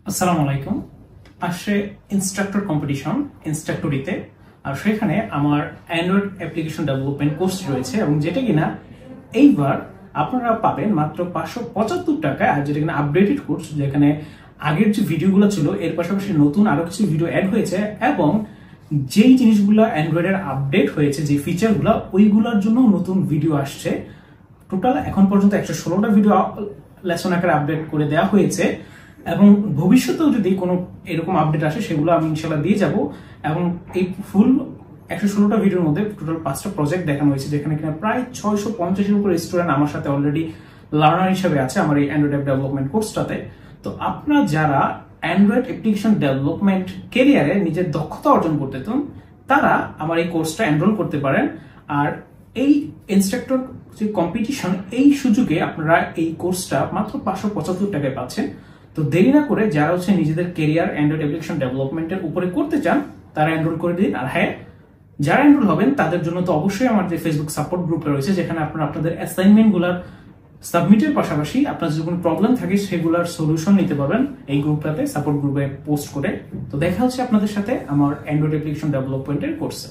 আসসালামু আলাইকুম। আসছে ইনস্ট্রাক্টর কম্পিটিশন ইনস্ট্রাক্টরিতে, আর সেখানে আমার অ্যান্ড্রয়েড অ্যাপ্লিকেশন ডেভেলপমেন্ট কোর্স রয়েছে এবং যেটা কিনা এইবার আপনারা পাবেন মাত্র 575 টাকায়। আর যেটা কিনা আপডেটেড কোর্স, যেখানে আগের যে ভিডিওগুলো ছিল এর পাশাপাশি নতুন আরো কিছু ভিডিও অ্যাড হয়েছে এবং যেই জিনিসগুলো অ্যান্ড্রয়েডের আপডেট হয়েছে, যে ফিচারগুলো, ওইগুলোর জন্য নতুন ভিডিও আসছে। টোটাল এখন পর্যন্ত 116টা ভিডিও লেসন আকারে আপডেট করে দেওয়া হয়েছে এবং ভবিষ্যতেও যদি কোনো এরকম আপডেট আসে সেগুলো আমি ইনশাল্লাহ দিয়ে যাব। এবং এই ফুল 116টা ভিডিওর মধ্যে টোটাল 5টা প্রজেক্ট দেখানো হয়েছে, যেখানে কিনা প্রায় 650-এর উপরে স্টুডেন্ট আমার সাথে অলরেডি লার্নার হিসেবে আছে আমার এই অ্যান্ড্রয়েড অ্যাপ ডেভেলপমেন্ট কোর্সটাতে। তো আপনারা যারা অ্যান্ড্রয়েড অ্যাপ্লিকেশন ডেভেলপমেন্ট ক্যারিয়ারে নিজের দক্ষতা অর্জন করতে চান, তারা আমার এই কোর্সটা এনরোল করতে পারেন। আর এই ইনস্ট্রাক্টর যে কম্পিটিশন, এই সুযোগে আপনারা এই কোর্সটা মাত্র 575 টাকায় পাচ্ছেন। তো দেরি না করে যারা নিজেদের ক্যারিয়ার অ্যান্ড্রয়েড অ্যাপ্লিকেশন ডেভেলপমেন্টের উপরে করতে চান, তারা এনরোল করে দিন। আর হ্যাঁ, যারা এনরোল হবেন তাদের জন্য তো অবশ্যই আমার যে ফেসবুক সাপোর্ট গ্রুপটা রয়েছে, যেখানে আপনারা আপনাদের অ্যাসাইনমেন্টগুলোর সাবমিটের পাশাপাশি আপনার যদি কোনো প্রবলেম থাকে সেগুলোর সলিউশন নিতে পারবেন এই গ্রুপটাতে, সাপোর্ট গ্রুপে পোস্ট করে। তো দেখা হচ্ছে আপনাদের সাথে আমার অ্যান্ড্রয়েড অ্যাপ্লিকেশন ডেভেলপমেন্টের কোর্সে।